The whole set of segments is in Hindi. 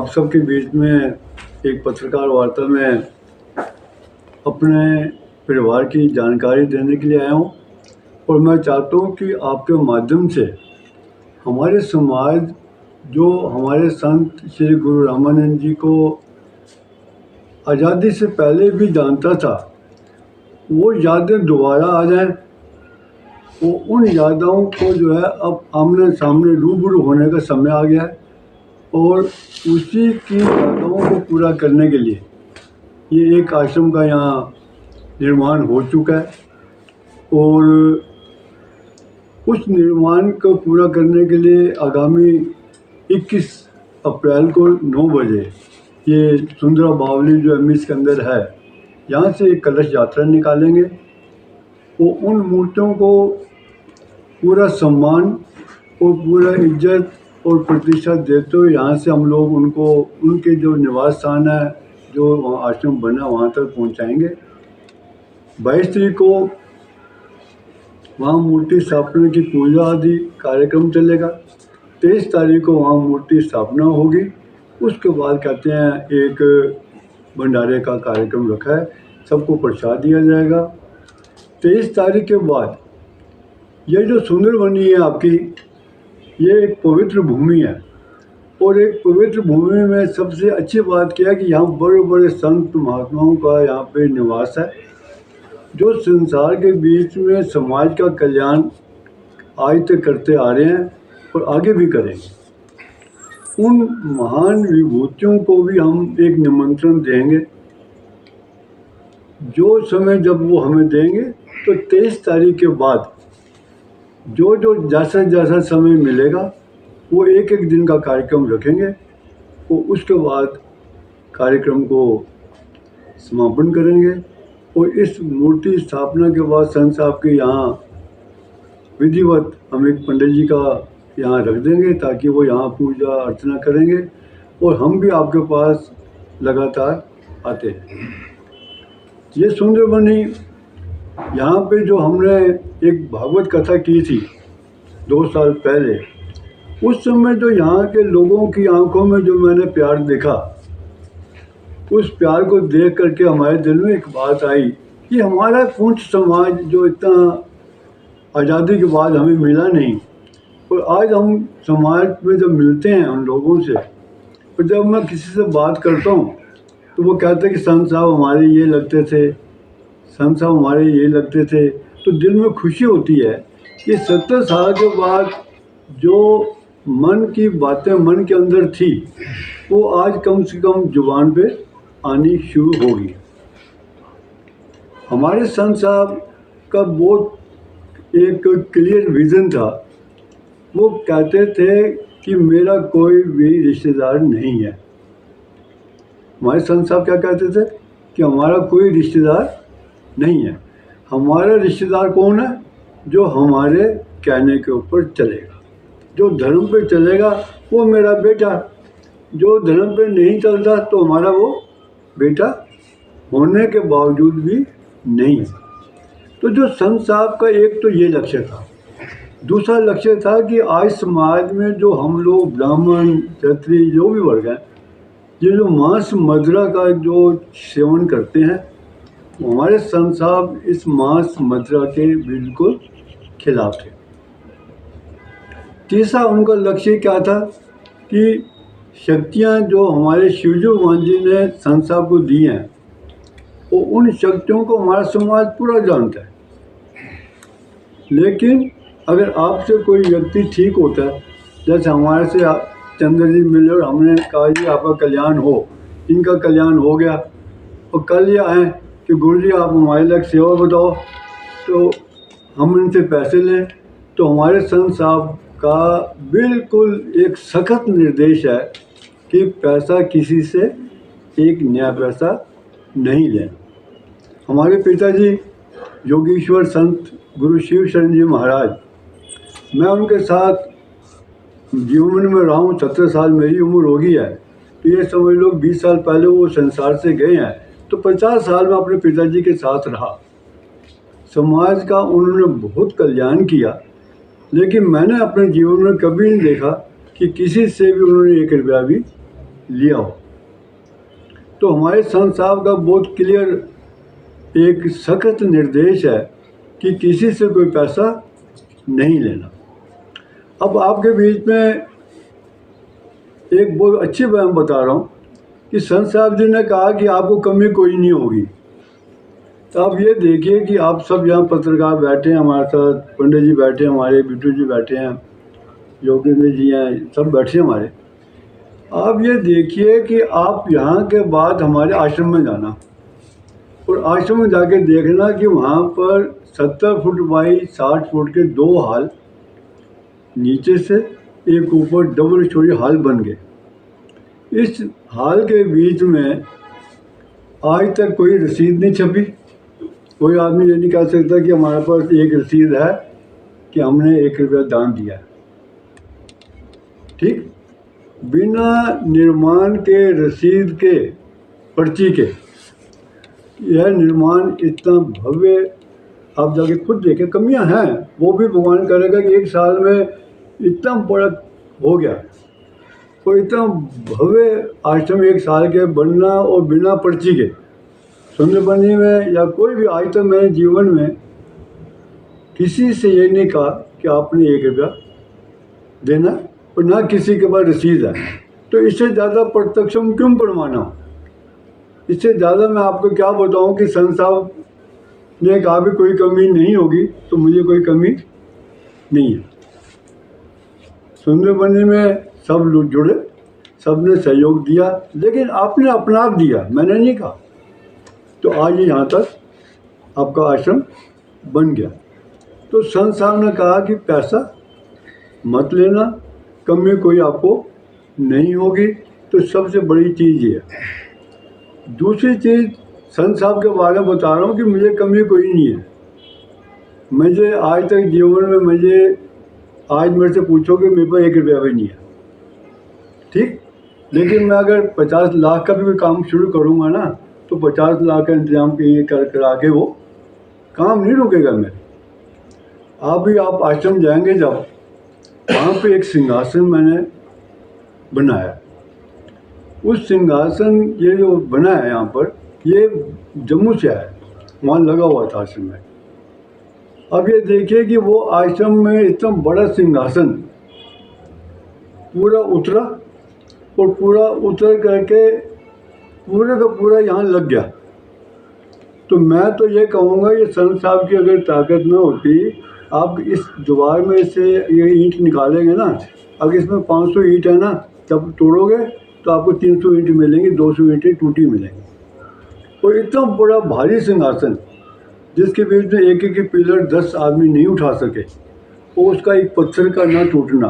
आप सबके बीच में एक पत्रकार वार्ता में अपने परिवार की जानकारी देने के लिए आया हूँ और मैं चाहता हूँ कि आपके माध्यम से हमारे समाज जो हमारे संत श्री गुरु रामानंद जी को आज़ादी से पहले भी जानता था, वो यादें दोबारा आ जाएं। वो उन यादों को जो है अब आमने सामने रूबरू होने का समय आ गया है और उसी की यादों को पूरा करने के लिए ये एक आश्रम का यहाँ निर्माण हो चुका है और उस निर्माण को पूरा करने के लिए आगामी 21 अप्रैल को 9 बजे ये सुंदरा बावली जो एमएस के अंदर है, यहाँ से एक कलश यात्रा निकालेंगे। वो उन मूर्तियों को पूरा सम्मान और पूरा इज्जत और प्रतिष्ठा देते हुए यहाँ से हम लोग उनको उनके जो निवास स्थान है, जो वहाँ आश्रम बना, वहाँ तक पहुँचाएंगे। 22 तारीख को वहाँ मूर्ति स्थापना की पूजा आदि कार्यक्रम चलेगा। 23 तारीख को वहाँ मूर्ति स्थापना होगी। उसके बाद कहते हैं एक भंडारे का कार्यक्रम रखा है, सबको प्रसाद दिया जाएगा। 23 तारीख के बाद ये जो सुंदरबनी है आपकी, ये एक पवित्र भूमि है और एक पवित्र भूमि में सबसे अच्छी बात क्या है कि यहाँ बड़े बड़े संत महात्माओं का यहाँ पे निवास है, जो संसार के बीच में समाज का कल्याण आज तक करते आ रहे हैं और आगे भी करेंगे। उन महान विभूतियों को भी हम एक निमंत्रण देंगे। जो समय जब वो हमें देंगे तो 23 तारीख के बाद जो जैसा जैसा समय मिलेगा वो एक एक दिन का कार्यक्रम रखेंगे और उसके बाद कार्यक्रम को समापन करेंगे। और इस मूर्ति स्थापना के बाद संत साहब के यहाँ विधिवत हम एक पंडित जी का यहाँ रख देंगे ताकि वो यहाँ पूजा अर्चना करेंगे और हम भी आपके पास लगातार आते हैं। ये सुंदरबनी यहाँ पे जो हमने एक भागवत कथा की थी 2 साल पहले, उस समय जो यहाँ के लोगों की आंखों में जो मैंने प्यार देखा, उस प्यार को देख करके हमारे दिल में एक बात आई कि हमारा कुछ समाज जो इतना आज़ादी के बाद हमें मिला नहीं, और आज हम समाज में जब मिलते हैं उन लोगों से, और जब मैं किसी से बात करता हूँ तो वो कहते हैं कि संत साहब हमारे ये लगते थे, संत साहब हमारे ये लगते थे, तो दिल में खुशी होती है कि 70 साल के बाद जो मन की बातें मन के अंदर थी वो आज कम से कम जुबान पे आनी शुरू होगी। हमारे संत साहब का बहुत एक क्लियर विज़न था। वो कहते थे कि मेरा कोई भी रिश्तेदार नहीं है। हमारे संत साहब क्या कहते थे कि हमारा कोई रिश्तेदार नहीं है, हमारा रिश्तेदार कौन है? जो हमारे कहने के ऊपर चलेगा, जो धर्म पे चलेगा वो मेरा बेटा, जो धर्म पे नहीं चलता तो हमारा वो बेटा होने के बावजूद भी नहीं है। तो जो संत साहब का एक तो ये लक्ष्य था। दूसरा लक्ष्य था कि आज समाज में जो हम लोग ब्राह्मण क्षत्रिय जो भी वर्ग हैं, ये जो मांस मदिरा का जो सेवन करते हैं, हमारे संत साहब इस मांस मदिरा के बिल्कुल खिलाफ थे। तीसरा उनका लक्ष्य क्या था कि शक्तियाँ जो हमारे शिवजी भगवान जी ने संत साहब को दी हैं, वो उन शक्तियों को हमारा समाज पूरा जानता है। लेकिन अगर आपसे कोई व्यक्ति ठीक होता है, जैसे हमारे से चंद्र जी मिले और हमने कहा जी आपका कल्याण हो, इनका कल्याण हो गया, और कल ये आए कि गुरु जी आप हमारे लिए सेवा बताओ, तो हम इनसे पैसे लें, तो हमारे संत साहब का बिल्कुल एक सख्त निर्देश है कि पैसा किसी से एक नया पैसा नहीं लें। हमारे पिताजी योगीश्वर संत गुरु शिव शरण जी महाराज, मैं उनके साथ जीवन में रहा हूँ, 17 साल मेरी उम्र हो गई है, तो ये समझ लो 20 साल पहले वो संसार से गए हैं, तो 50 साल में अपने पिताजी के साथ रहा। समाज का उन्होंने बहुत कल्याण किया, लेकिन मैंने अपने जीवन में कभी नहीं देखा कि किसी से भी उन्होंने 1 रुपया भी लिया हो। तो हमारे संत साहब का बहुत क्लियर एक सख्त निर्देश है कि किसी से कोई पैसा नहीं लेना। अब आपके बीच में एक बहुत अच्छी बात बता रहा हूँ कि संत साहब जी ने कहा कि आपको कमी कोई नहीं होगी। तो आप ये देखिए कि आप सब यहाँ पत्रकार बैठे हैं हमारे साथ, पंडित जी बैठे हैं हमारे, बिट्टू जी बैठे हैं, योगेंद्र जी हैं, सब बैठे हैं हमारे। आप ये देखिए कि आप यहाँ के बाद हमारे आश्रम में जाना और आश्रम में जाके देखना कि वहाँ पर 70 फुट बाई 60 फुट के 2 हॉल, नीचे से एक ऊपर डबल स्टोरी हॉल बन गए। इस हॉल के बीच में आज तक कोई रसीद नहीं छपी। कोई आदमी ये नहीं कह सकता कि हमारे पास एक रसीद है कि हमने 1 रुपया दान दिया है। ठीक, बिना निर्माण के रसीद के, पर्ची के, यह निर्माण इतना भव्य, आप जाके खुद देखें, कमियां हैं, वो भी भगवान करेगा कि 1 साल में इतना बड़ा हो गया। तो इतना भव्य आश्रम 1 साल के बनना और बिना पर्ची के, सुंदरबनी में या कोई भी, आज तक मैंने जीवन में किसी से ये नहीं कहा कि आपने 1 रुपया देना, और ना किसी के पास रसीद है। तो इससे ज़्यादा प्रत्यक्ष हम क्यों बनवाना? इससे ज़्यादा मैं आपको क्या बताऊं कि संत साहब ने कहा भी कोई कमी नहीं होगी, तो मुझे कोई कमी नहीं है। सुंदरबनी में सब लोग जुड़े, सबने सहयोग दिया, लेकिन आपने अपना आप दिया, मैंने नहीं कहा। तो आज यहाँ तक आपका आश्रम बन गया। तो संत साहब ने कहा कि पैसा मत लेना, कमी कोई आपको नहीं होगी। तो सबसे बड़ी चीज़ ये है। दूसरी चीज़, संत साहब के बारे में बता रहा हूँ कि मुझे कमी कोई नहीं है। मुझे आज तक जीवन में, मुझे आज मेरे से पूछोगे मेरे पास 1 रुपया भी नहीं है। ठीक, लेकिन मैं अगर 50 लाख का भी काम शुरू करूँगा ना, तो 50 लाख का इंतजाम कर आगे वो काम नहीं रुकेगा मेरे। आप आश्रम जाएंगे जब, वहाँ पे एक सिंहासन मैंने बनाया। उस सिंहासन, ये जो बना है यहाँ पर, ये जम्मू से आया, वहाँ लगा हुआ था आश्रम में। अब ये देखिए कि वो आश्रम में इतना बड़ा सिंहासन पूरा उतरा, और पूरा उतर करके पूरे का पूरा यहाँ लग गया। तो मैं तो ये कहूँगा, ये संत साहब की अगर ताकत न होती, आप इस दीवार में से ये ईंट निकालेंगे ना, अगर इसमें 500 ईंट है ना, तब तोड़ोगे तो आपको 300 ईंट मिलेंगी, 200 ईंटें टूटी मिलेंगी। और इतना बड़ा भारी सिंहासन, जिसके बीच में एक एक पिलर 10 आदमी नहीं उठा सके, और उसका एक पत्थर का ना टूटना,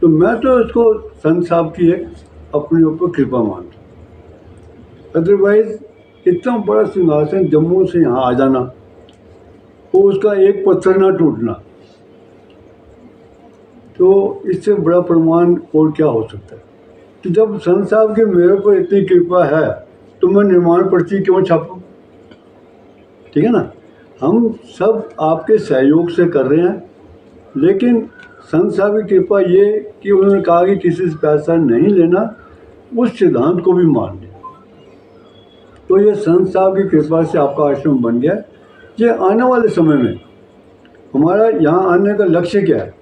तो मैं तो इसको संत साहब की एक अपने ऊपर कृपा मानता। अदरवाइज इतना बड़ा सिंहासन जम्मू से यहाँ आ जाना, और उसका एक पत्थर ना टूटना, तो इससे बड़ा प्रमाण और क्या हो सकता है। तो जब संत साहब की मेरे पर इतनी कृपा है, तो मैं निर्माण पर्ची क्यों छापूं? ठीक है ना। हम सब आपके सहयोग से कर रहे हैं, लेकिन संत साहब की कृपा ये कि उन्होंने कहा कि किसी से पैसा नहीं लेना, उस सिद्धांत को भी मान लिया। तो ये संत साहब की कृपा से आपका आश्रम बन गया। ये आने वाले समय में हमारा यहाँ आने का लक्ष्य क्या है?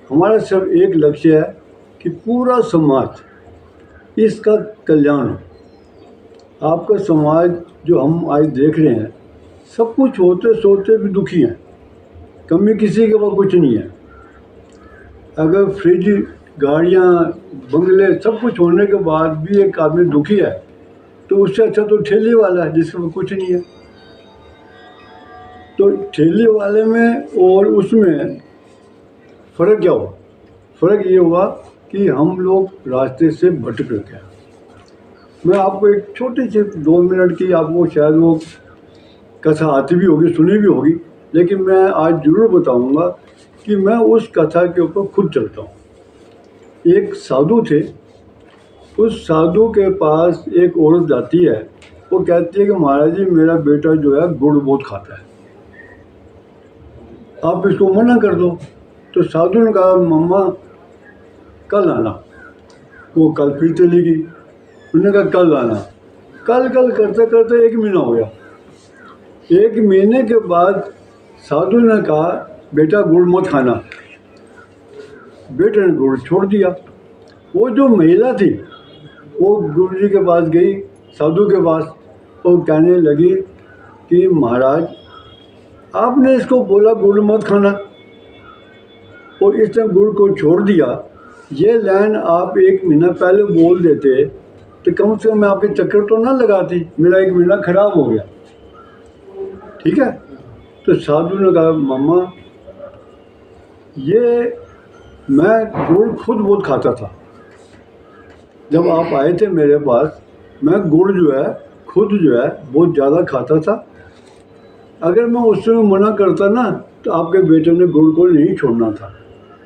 हमारा सिर्फ एक लक्ष्य है कि पूरा समाज, इसका कल्याण हो। आपका समाज जो हम आज देख रहे हैं, सब कुछ होते सोते भी दुखी हैं, कमी किसी के पास कुछ नहीं है। अगर फ्रिज, गाड़ियाँ, बंगले, सब कुछ होने के बाद भी एक आदमी दुखी है, तो उससे अच्छा तो ठेले वाला है जिसके पास कुछ नहीं है। तो ठेले वाले में और उसमें फ़र्क क्या हुआ? फ़र्क ये हुआ कि हम लोग रास्ते से भटक गए। मैं आपको एक छोटी सी 2 मिनट की, आपको शायद वो कथा आती भी होगी, सुनी भी होगी, लेकिन मैं आज ज़रूर बताऊंगा कि मैं उस कथा के ऊपर खुद चलता हूँ। एक साधु थे, उस साधु के पास एक औरत जाती है, वो कहती है कि महाराज जी, मेरा बेटा जो है गुड़ बहुत खाता है, आप इसको मना कर दो। तो साधु ने कहा, मम्मा कल आना। वो कल फिर चली गई। उन्होंने कहा कल आना। कल कल करते करते 1 महीना हो गया। 1 महीने के बाद साधु ने कहा बेटा गुड़ मत खाना। बेटे ने गुड़ छोड़ दिया। वो जो महिला थी वो गुरु जी के पास गई, साधु के पास, वो कहने लगी कि महाराज आपने इसको बोला गुड़ मत खाना और इसने गुड़ को छोड़ दिया। ये लाइन आप 1 महीना पहले बोल देते तो कम से कम मैं आपके चक्कर तो ना लगाती, मेरा 1 महीना खराब हो गया। ठीक है। तो साधु ने कहा मम्मा ये मैं गुड़ खुद बहुत खाता था। जब आप आए थे मेरे पास मैं गुड़ जो है खुद जो है बहुत ज़्यादा खाता था। अगर मैं उस समय मना करता ना तो आपके बेटे ने गुड़ को नहीं छोड़ना था।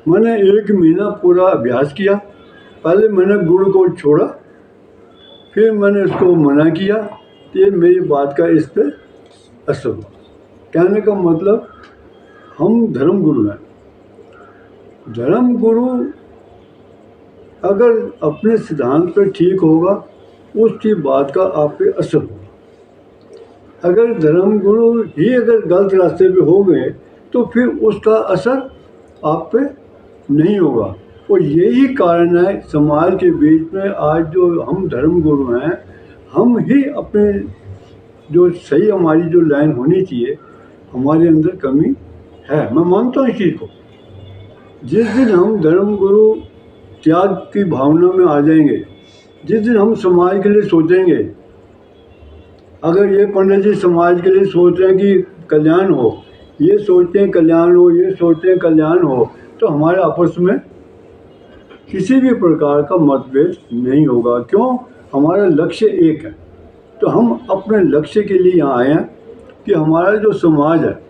मैंने 1 महीना पूरा अभ्यास किया। पहले मैंने गुड़ को छोड़ा, फिर मैंने उसको मना किया। तो ये मेरी बात का इस पर असर हुआ। कहने का मतलब हम धर्म गुरु हैं। धर्म गुरु अगर अपने सिद्धांत पर ठीक होगा उसकी बात का आप पे असर होगा। अगर धर्म गुरु ही अगर गलत रास्ते पे हो गए तो फिर उसका असर आप पे नहीं होगा। और यही कारण है समाज के बीच में आज जो हम धर्म गुरु हैं, हम ही अपने जो सही हमारी जो लाइन होनी चाहिए हमारे अंदर कमी है। मैं मानता हूँ इस चीज़ को। जिस दिन हम धर्म गुरु त्याग की भावना में आ जाएंगे, जिस दिन हम समाज के लिए सोचेंगे, अगर ये पंडित जी समाज के लिए सोच रहे हैं कि कल्याण हो, ये सोचते हैं कल्याण हो, ये सोचते हैं कल्याण हो, तो हमारे आपस में किसी भी प्रकार का मतभेद नहीं होगा। क्यों? हमारा लक्ष्य एक है। तो हम अपने लक्ष्य के लिए यहाँ आए हैं कि हमारा जो समाज है,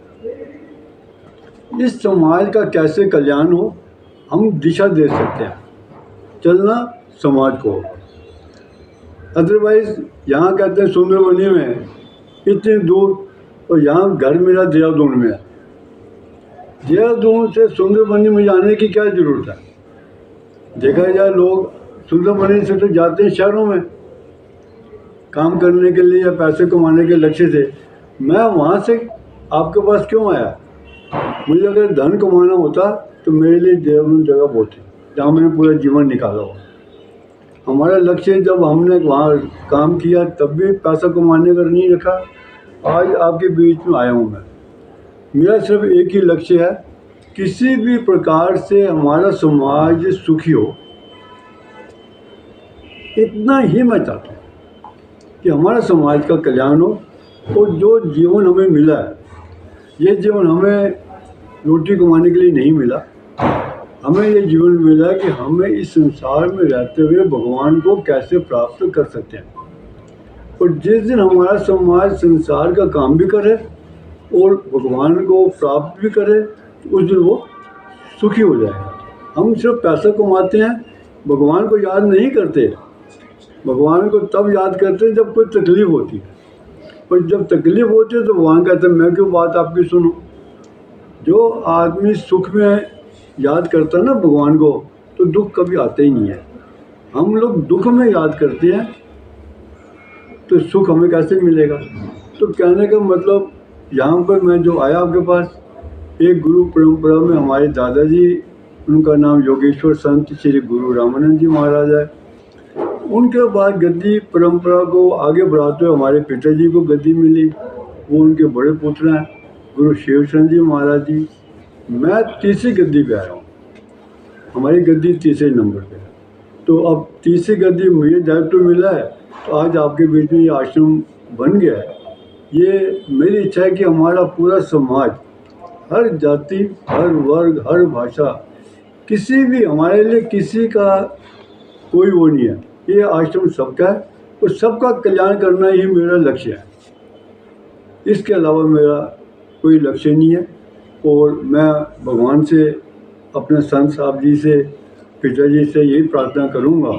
इस समाज का कैसे कल्याण हो, हम दिशा दे सकते हैं। चलना समाज को। अदरवाइज यहाँ कहते हैं सुंदरबनी में इतनी दूर, और यहाँ घर मेरा देहरादून में है। देहरादून से सुंदरबनी में जाने की क्या ज़रूरत है? देखा जाए लोग सुंदरबनी से तो जाते हैं शहरों में काम करने के लिए या पैसे कमाने के लक्ष्य से। मैं वहाँ से आपके पास क्यों आया? मुझे अगर धन कमाना होता तो मेरे लिए देहरादून जगह बहुत थी जहाँ मैंने पूरा जीवन निकाला हो। हमारा लक्ष्य जब हमने वहाँ काम किया तब भी पैसा कमाने का नहीं रखा। आज आपके बीच में आया हूँ मैं। मेरा सिर्फ एक ही लक्ष्य है, किसी भी प्रकार से हमारा समाज सुखी हो। इतना ही मैं चाहता हूँ कि हमारा समाज का कल्याण हो। और जो जीवन हमें मिला है, ये जीवन हमें रोटी कमाने के लिए नहीं मिला। हमें ये जीवन मिला है कि हमें इस संसार में रहते हुए भगवान को कैसे प्राप्त कर सकते हैं। और जिस दिन हमारा समाज संसार का काम भी करे और भगवान को प्राप्त भी करे, तो उस दिन वो सुखी हो जाएगा। हम सिर्फ पैसा कमाते हैं, भगवान को याद नहीं करते। भगवान को तब याद करते हैं जब कोई तकलीफ होती है। और जब तकलीफ होती है तो भगवान कहते हैं मैं क्यों बात आपकी सुनूं। जो आदमी सुख में याद करता है ना भगवान को, तो दुख कभी आता ही नहीं है। हम लोग दुख में याद करते हैं तो सुख हमें कैसे मिलेगा? तो कहने का मतलब यहाँ पर मैं जो आया आपके पास, एक गुरु परंपरा में हमारे दादाजी, उनका नाम योगेश्वर संत श्री गुरु रामानंद जी महाराज है। उनके बाद गद्दी परंपरा को आगे बढ़ाते हुए हमारे पिताजी को गद्दी मिली, वो उनके बड़े पुत्र हैं गुरु शिवचंद जी महाराज जी। मैं तीसरी गद्दी पे आया हूँ। हमारी गद्दी तीसरे नंबर पे है। तो अब तीसरी गद्दी मुझे दायित्व मिला है, तो आज आपके बीच में ये आश्रम बन गया है। ये मेरी इच्छा है कि हमारा पूरा समाज, हर जाति, हर वर्ग, हर भाषा, किसी भी, हमारे लिए किसी का कोई वो नहीं है। ये आश्रम सबका है और सबका कल्याण करना ही मेरा लक्ष्य है। इसके अलावा मेरा कोई लक्ष्य नहीं है। और मैं भगवान से, अपने संत साहब जी से, पिताजी से यही प्रार्थना करूँगा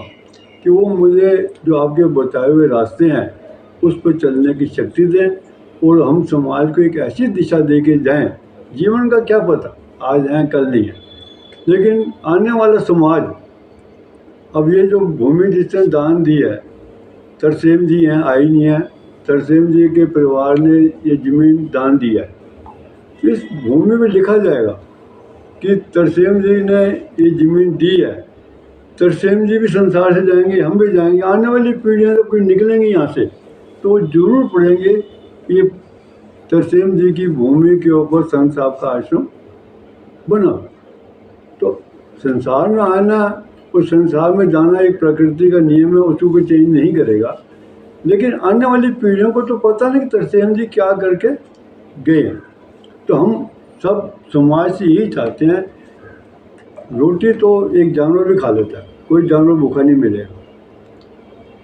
कि वो मुझे जो आपके बताए हुए रास्ते हैं उस पर चलने की शक्ति दें और हम समाज को एक ऐसी दिशा दे के जाएँ। जीवन का क्या पता, आज हैं कल नहीं है, लेकिन आने वाला समाज, अब ये जो भूमि जिसने दान दी है, तरसेम जी हैं, आई नहीं हैं। तरसेम जी के परिवार ने ये ज़मीन दान दी है। इस भूमि में लिखा जाएगा कि तरसेम जी ने ये ज़मीन दी है। तरसेम जी भी संसार से जाएंगे, हम भी जाएंगे, आने वाली पीढ़ियाँ जब कोई निकलेंगी यहाँ से तो वो जरूर पढ़ेंगे ये तरसेम जी की भूमि के ऊपर संत साहब का आश्रम बना। तो संसार में आना और संसार में जाना एक प्रकृति का नियम है, उसको कोई चेंज नहीं करेगा। लेकिन आने वाली पीढ़ियों को तो पता नहीं कि तरसेम जी क्या करके गए हैं। तो हम सब समाज से यही चाहते हैं, रोटी तो एक जानवर भी खा लेता है, कोई जानवर भूखा नहीं मिलेगा,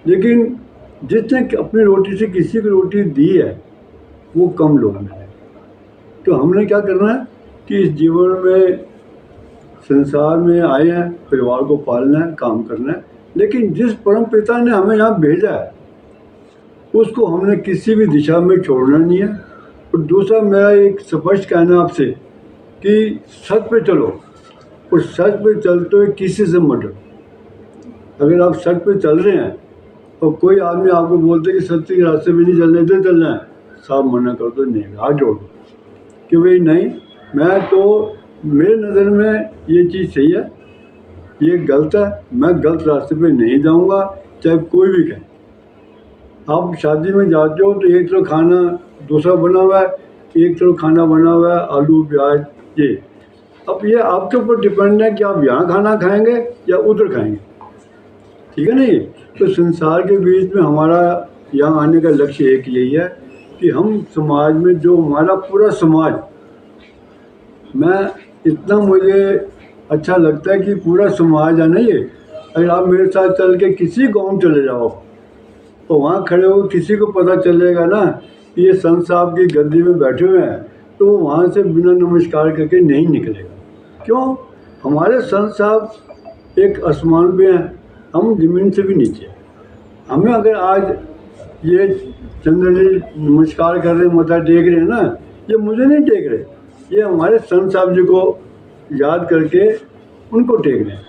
लेकिन जिसने अपनी रोटी से किसी को रोटी दी है वो कम लोग मिले। तो हमने क्या करना है कि इस जीवन में संसार में आए हैं, परिवार को पालना है, काम करना है, लेकिन जिस परम पिता ने हमें यहाँ भेजा है उसको हमने किसी भी दिशा में छोड़ना नहीं है। और दूसरा मेरा एक स्पष्ट कहना आपसे कि सच पे चलो, और सच पे चलते हुए किसी से मत डरो। अगर आप सच पे चल रहे हैं और कोई आदमी आपको बोलते कि सत्य के रास्ते में नहीं चलना, इधर चलना है, साफ मना कर दो, नहीं, हाथ जोड़ दो कि भाई नहीं, मैं तो मेरे नज़र में ये चीज़ सही है, ये गलत है, मैं गलत रास्ते पे नहीं जाऊंगा, चाहे कोई भी कहे। आप शादी में जाते हो तो एक तरफ खाना दूसरा बना हुआ है, एक तरफ खाना बना हुआ है आलू प्याज ये। अब ये आपके ऊपर डिपेंड है कि आप यहाँ खाना खाएंगे या उधर खाएंगे, ठीक है नहीं। तो संसार के बीच में हमारा यहाँ आने का लक्ष्य एक यही है कि हम समाज में जो हमारा पूरा समाज, मैं इतना मुझे अच्छा लगता है कि पूरा समाज है ना ये। अगर आप मेरे साथ चल के किसी गाँव चले जाओ तो वहाँ खड़े हो किसी को पता चलेगा ना कि ये संत साहब की गद्दी में बैठे हुए हैं, तो वहाँ से बिना नमस्कार करके नहीं निकलेगा। क्यों? हमारे संत साहब एक आसमान पे हैं, हम ज़मीन से भी नीचे हैं। हमें अगर आज ये चंद्र जी नमस्कार कर रहे हैं, मत्था टेक रहे हैं ना, ये मुझे नहीं टेक रहे, ये हमारे संत साहब जी को याद करके उनको टेक रहे हैं।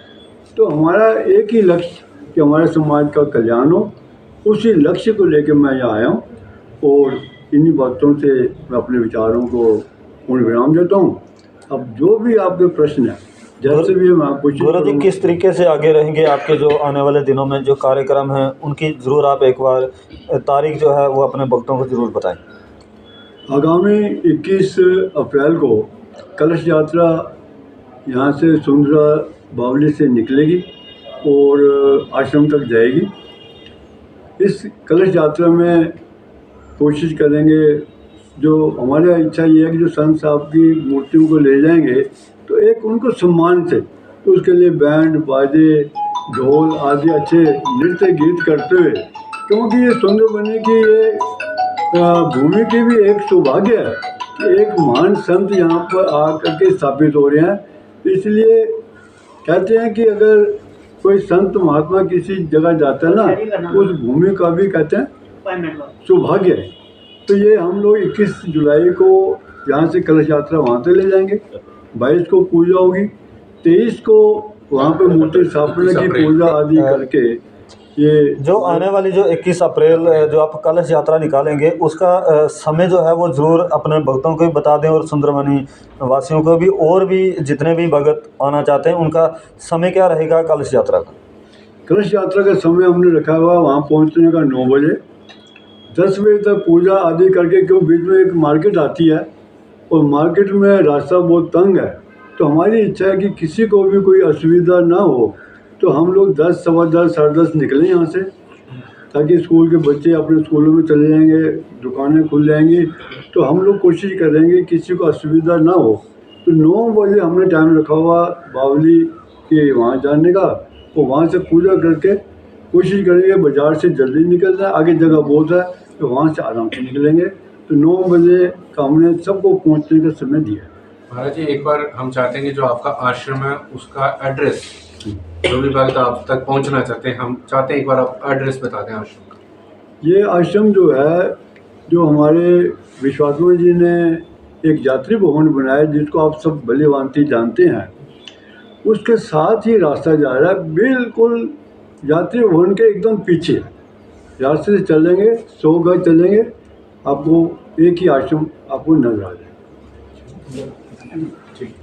तो हमारा एक ही लक्ष्य कि हमारे समाज का कल्याण हो, उसी लक्ष्य को लेकर मैं यहाँ आया हूँ और इन्हीं बातों से मैं अपने विचारों को पूर्ण विराम देता हूँ। अब जो भी आपके प्रश्न है, जैसे भी मैं आपको गुरु जी किस तरीके से आगे रहेंगे, आपके जो आने वाले दिनों में जो कार्यक्रम हैं उनकी ज़रूर आप एक बार तारीख जो है वो अपने भक्तों को ज़रूर बताएं। आगामी 21 अप्रैल को कलश यात्रा यहाँ से सुंदरा बावली से निकलेगी और आश्रम तक जाएगी। इस कलश यात्रा में कोशिश करेंगे, जो हमारी इच्छा ये है कि जो संत साहब की मूर्तियों को ले जाएंगे तो एक उनको सम्मान से, तो उसके लिए बैंड बाजे ढोल आदि अच्छे नृत्य गीत करते हुए, क्योंकि ये सुंदरबनी की ये भूमि की भी एक सौभाग्य है कि एक महान संत यहाँ पर आकर के स्थापित हो रहे हैं। इसलिए कहते हैं कि अगर कोई संत महात्मा किसी जगह जाता है ना, उस भूमि का भी कहते हैं सौभाग्य है। तो ये हम लोग 21 जुलाई को यहाँ से कलश यात्रा वहाँ से ले जाएंगे, 22 को पूजा होगी, 23 को वहाँ पे मूर्ति स्थापना की पूजा आदि करके ये जो आने वाली जो 21 अप्रैल जो आप कलश यात्रा निकालेंगे उसका समय जो है वो ज़रूर अपने भक्तों को भी बता दें और सुंदरबनी वासियों को भी, और भी जितने भी भगत आना चाहते हैं उनका समय क्या रहेगा कलश यात्रा का? कलश यात्रा का समय हमने रखा हुआ वहाँ पहुँचने का 9 बजे, 10 बजे तक पूजा आदि करके, क्यों बीच में एक मार्केट आती है और मार्केट में रास्ता बहुत तंग है, तो हमारी इच्छा है कि किसी को भी कोई असुविधा ना हो। तो हम लोग 10, सवा 10, साढ़े 10 निकलें यहाँ से, ताकि स्कूल के बच्चे अपने स्कूलों में चले जाएंगे, दुकानें खुल जाएंगी, तो हम लोग कोशिश करेंगे किसी को असुविधा ना हो। तो 9 बजे हमने टाइम रखा हुआ बावली के वहाँ जाने का, तो वहाँ से पूजा करके कोशिश करेंगे बाज़ार से जल्दी निकलना है, आगे जगह बहुत है तो वहाँ से आराम से निकलेंगे। तो 9 बजे का हमने सबको पहुँचने का समय दिया है। महाराज जी, एक बार हम चाहते हैं कि जो आपका आश्रम है उसका एड्रेस, जो भी भक्त आप तक पहुंचना चाहते हैं, हम चाहते हैं एक बार आप एड्रेस बता दें आश्रम का। ये आश्रम जो है, जो हमारे विश्वात्मा जी ने एक यात्री भवन बनाया जिसको आप सब भली भांति जानते हैं, उसके साथ ही रास्ता जा रहा है, बिल्कुल यात्री भवन के एकदम पीछे, रास्ते से चलेंगे 100 गज चलेंगे, आपको एक ही आश्रम आपको नजर आ जाए। ठीक।